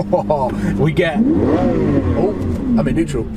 we get... Oh, I'm in neutral.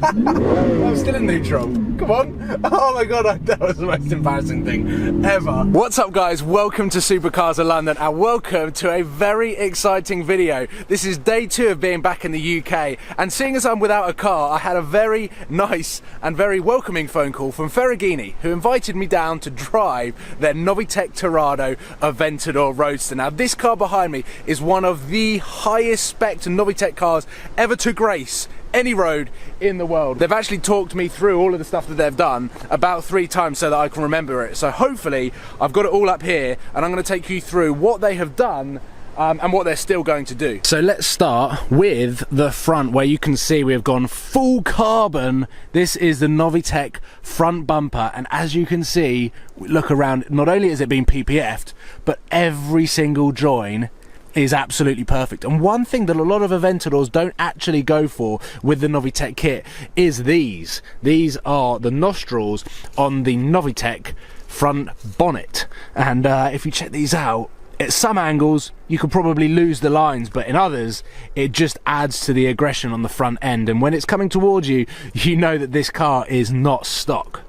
I'm still in neutral. Come on. Oh my god, that was the most embarrassing thing ever. What's up guys, welcome to SuperCars of London and welcome to a very exciting video. This is day 2 of being back in the UK, and seeing as I'm without a car, I had a very nice and very welcoming phone call from Ferragini, who invited me down to drive their Novitec Torado Aventador Roadster. Now this car behind me is one of the highest spec Novitec cars ever to grace any road in the world. They've actually talked me through all of the stuff that they've done about 3 times so that I can remember it. So hopefully I've got it all up here and I'm going to take you through what they have done and what they're still going to do. So let's start with the front, where you can see we have gone full carbon. This is the Novitec front bumper, and as you can see, look around, not only has it been PPF'd, but every single join is absolutely perfect. And one thing that a lot of Aventadors don't actually go for with the Novitec kit is these. These are the nostrils on the Novitec front bonnet, and if you check these out, at some angles you could probably lose the lines, but in others it just adds to the aggression on the front end, and when it's coming towards you, you know that this car is not stock.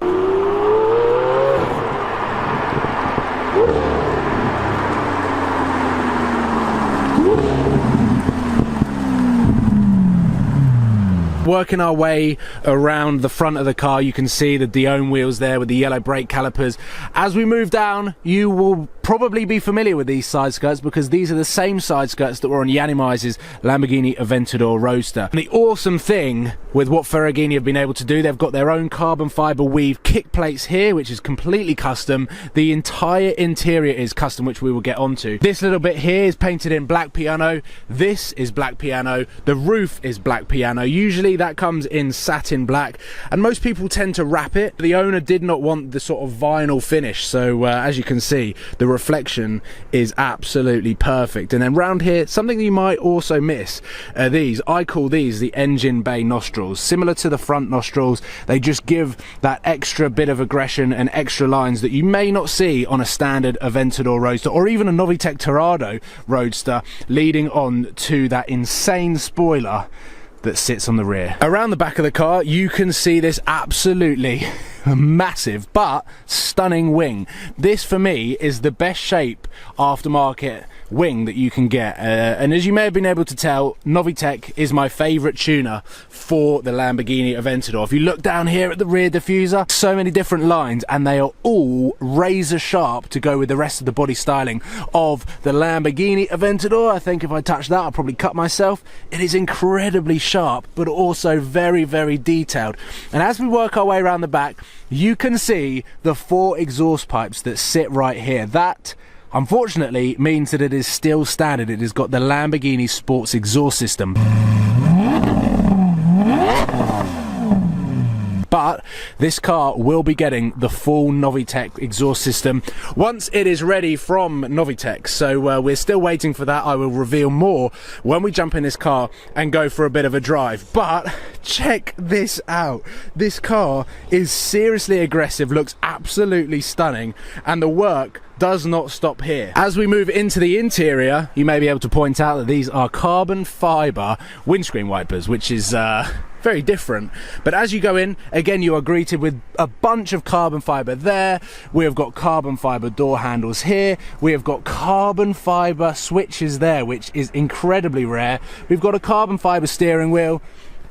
Working our way around the front of the car, you can see the Dione wheels there with the yellow brake calipers. As we move down, you will probably be familiar with these side skirts because these are the same side skirts that were on Yanni Mize's Lamborghini Aventador Roadster. And the awesome thing with what Ferragini have been able to do, they've got their own carbon fiber weave kick plates here, which is completely custom. The entire interior is custom, which we will get onto. This little bit here is painted in black piano. This is black piano. The roof is black piano. Usually that comes in satin black, and most people tend to wrap it. The owner did not want the sort of vinyl finish, so as you can see, the reflection is absolutely perfect. And then round here, something that you might also miss are these. I call these the engine bay nostrils. Similar to the front nostrils, they just give that extra bit of aggression and extra lines that you may not see on a standard Aventador Roadster or even a Novitec Torado Roadster, leading on to that insane spoiler that sits on the rear. Around the back of the car, you can see this absolutely massive but stunning wing. This for me is the best shape aftermarket wing that you can get, and as you may have been able to tell, Novitec is my favourite tuner for the Lamborghini Aventador. If you look down here at the rear diffuser, so many different lines, and they are all razor sharp to go with the rest of the body styling of the Lamborghini Aventador. I think if I touch that, I'll probably cut myself. It is incredibly sharp, but also very, very detailed. And as we work our way around the back, you can see the 4 exhaust pipes that sit right here. That unfortunately means that it is still standard. It has got the Lamborghini Sports exhaust system. But this car will be getting the full Novitec exhaust system once it is ready from Novitec. So we're still waiting for that. I will reveal more when we jump in this car and go for a bit of a drive. But check this out. This car is seriously aggressive, looks absolutely stunning, and the work does not stop here. As we move into the interior, you may be able to point out that these are carbon fiber windscreen wipers, which is very different. But as you go in, again, you are greeted with a bunch of carbon fiber there. We have got carbon fiber door handles here. We have got carbon fiber switches there, which is incredibly rare. We've got a carbon fiber steering wheel,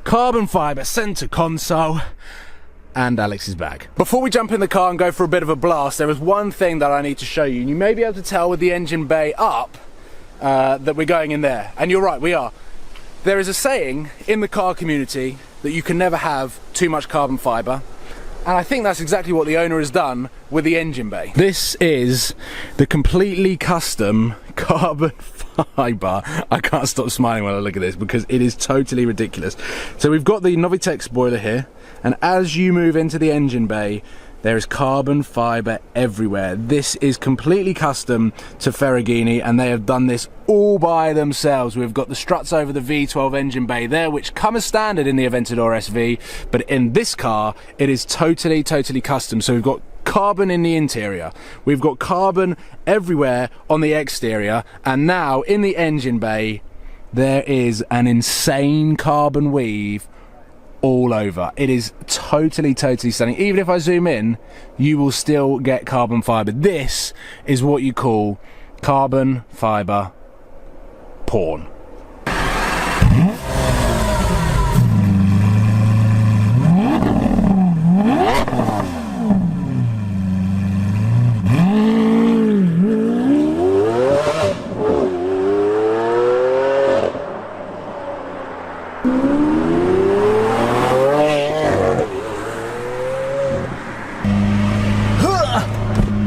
carbon fiber center console, and Alex's bag. Before we jump in the car and go for a bit of a blast, there is one thing that I need to show you, and you may be able to tell with the engine bay up that we're going in there. And you're right, we are. There is a saying in the car community that you can never have too much carbon fiber, and I think that's exactly what the owner has done with the engine bay. This is the completely custom carbon fiber. I can't stop smiling when I look at this because it is totally ridiculous. So we've got the Novitec spoiler here, and as you move into the engine bay, there is carbon fiber everywhere. This is completely custom to Ferragini, and they have done this all by themselves. We've got the struts over the V12 engine bay there, which come as standard in the Aventador SV, but in this car, it is totally custom. So we've got carbon in the interior, we've got carbon everywhere on the exterior, and now in the engine bay, there is an insane carbon weave all over. It is totally stunning. Even if I zoom in, you will still get carbon fiber. This is what you call carbon fiber porn.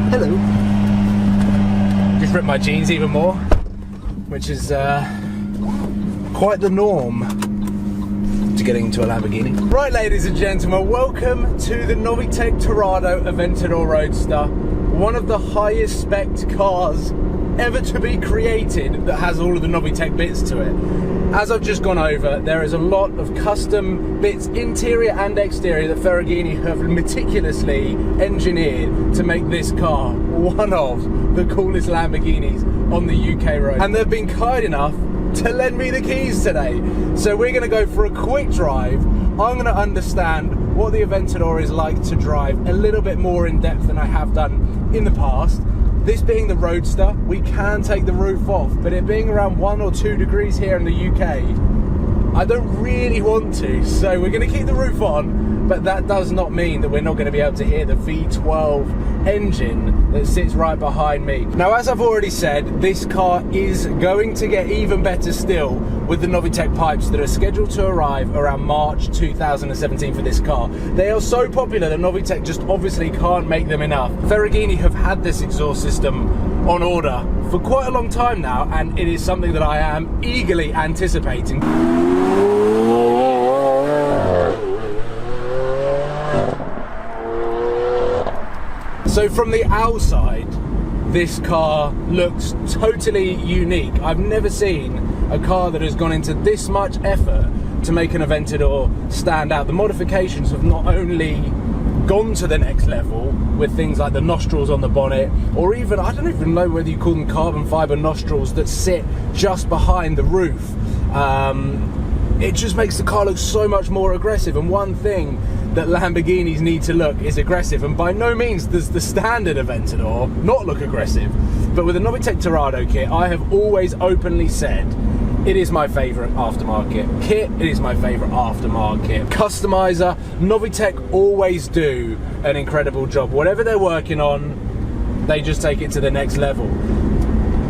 Hello. Just ripped my jeans even more, which is quite the norm to getting into a Lamborghini. Right, ladies and gentlemen, welcome to the Novitec Torado Aventador Roadster, one of the highest spec cars ever to be created that has all of the Novitec bits to it. As I've just gone over, there is a lot of custom bits, interior and exterior, that Ferragini have meticulously engineered to make this car one of the coolest Lamborghinis on the UK road. And they've been kind enough to lend me the keys today. So we're gonna go for a quick drive. I'm gonna understand what the Aventador is like to drive a little bit more in depth than I have done in the past. This being the Roadster, we can take the roof off, but it being around 1 or 2 degrees here in the UK, I don't really want to. So we're gonna keep the roof on, but that does not mean that we're not gonna be able to hear the V12 engine that sits right behind me. Now, as I've already said, this car is going to get even better still with the Novitec pipes that are scheduled to arrive around March 2017 for this car. They are so popular that Novitec just obviously can't make them enough. Ferragini have had this exhaust system on order for quite a long time now, and it is something that I am eagerly anticipating. So from the outside, this car looks totally unique. I've never seen a car that has gone into this much effort to make an Aventador stand out. The modifications have not only gone to the next level with things like the nostrils on the bonnet, or even, I don't even know whether you call them carbon fiber nostrils that sit just behind the roof. It just makes the car look so much more aggressive. And one thing that Lamborghinis need to look is aggressive, and by no means does the standard Aventador not look aggressive. But with the Novitec Torado kit, I have always openly said it is my favourite aftermarket kit, it is my favourite aftermarket customizer. Novitec always do an incredible job. Whatever they're working on, they just take it to the next level.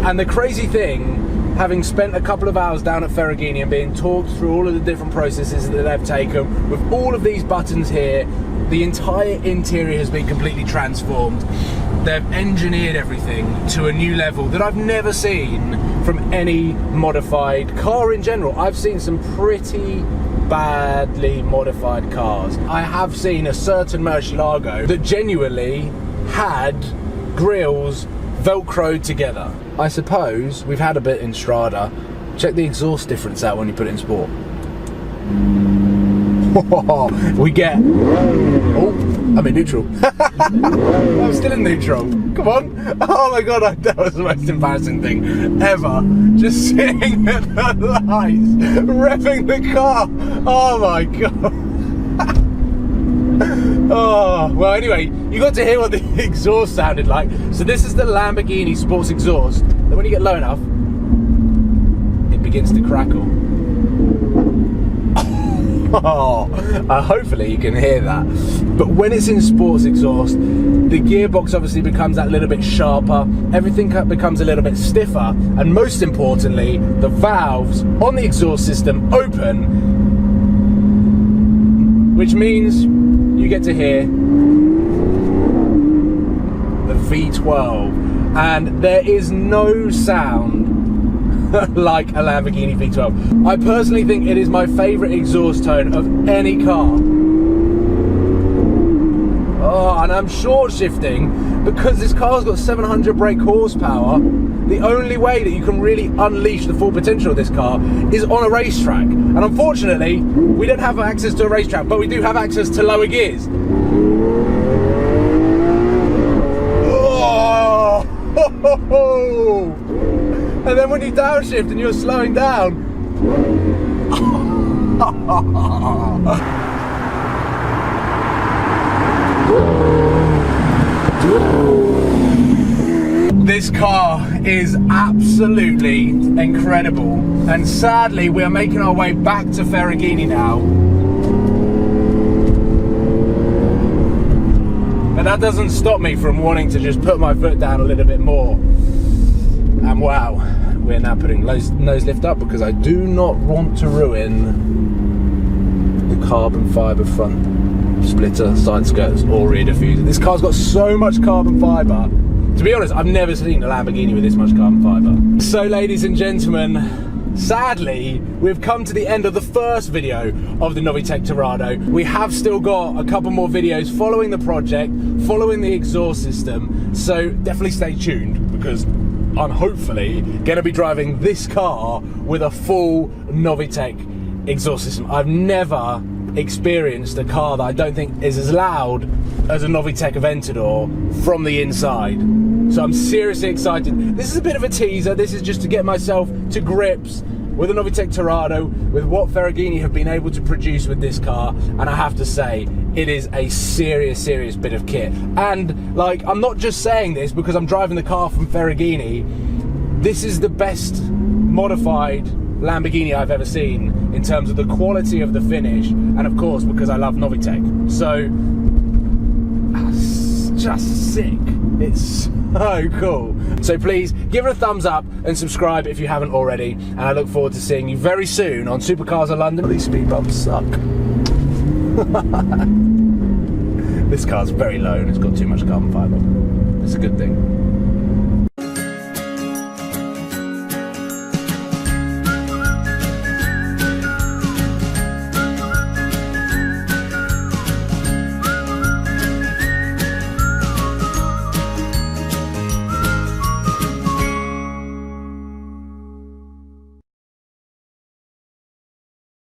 And the crazy thing, having spent a couple of hours down at Ferragini and being talked through all of the different processes that they've taken, with all of these buttons here, the entire interior has been completely transformed. They've engineered everything to a new level that I've never seen from any modified car in general. I've seen some pretty badly modified cars. I have seen a certain Murcielago that genuinely had grills velcroed together. I suppose we've had a bit in Strada. Check the exhaust difference out when you put it in sport. We get, oh, I'm in neutral. I'm still in neutral. Come on. Oh my god, that was the most embarrassing thing ever. Just sitting at the lights, revving the car. Oh my god. Oh, well, anyway, you got to hear what the exhaust sounded like. So this is the Lamborghini sports exhaust. Then when you get low enough, it begins to crackle. Oh, hopefully you can hear that. But when it's in sports exhaust, the gearbox obviously becomes that little bit sharper, everything becomes a little bit stiffer, and most importantly, the valves on the exhaust system open, which means you get to hear the V12, and there is no sound like a Lamborghini V12. I personally think it is my favourite exhaust tone of any car. Oh, and I'm short shifting because this car's got 700 brake horsepower. The only way that you can really unleash the full potential of this car is on a racetrack. And unfortunately, we don't have access to a racetrack, but we do have access to lower gears. Oh! And then when you downshift and you're slowing down, This car is absolutely incredible, and sadly we are making our way back to Ferragini now. But that doesn't stop me from wanting to just put my foot down a little bit more. And wow, we're now putting nose lift up because I do not want to ruin the carbon fibre front splitter, side skirts or rear diffuser. This car's got so much carbon fibre. To be honest, I've never seen a Lamborghini with this much carbon fibre. So ladies and gentlemen, sadly, we've come to the end of the first video of the Novitec Torado. We have still got a couple more videos following the project, following the exhaust system, so definitely stay tuned because I'm hopefully going to be driving this car with a full Novitec exhaust system. I've never experienced a car that I don't think is as loud as a Novitec Aventador from the inside. So I'm seriously excited. This is a bit of a teaser. This is just to get myself to grips with a Novitec Torado, with what Ferragini have been able to produce with this car, and I have to say, it is a serious bit of kit. And like, I'm not just saying this because I'm driving the car from Ferragini. This is the best modified Lamborghini I've ever seen in terms of the quality of the finish, and of course because I love Novitec. So it's just sick. It's so cool. So please give it a thumbs up and subscribe if you haven't already, and I look forward to seeing you very soon on Supercars of London. These speed bumps suck. This car's very low and it's got too much carbon fibre. It's a good thing.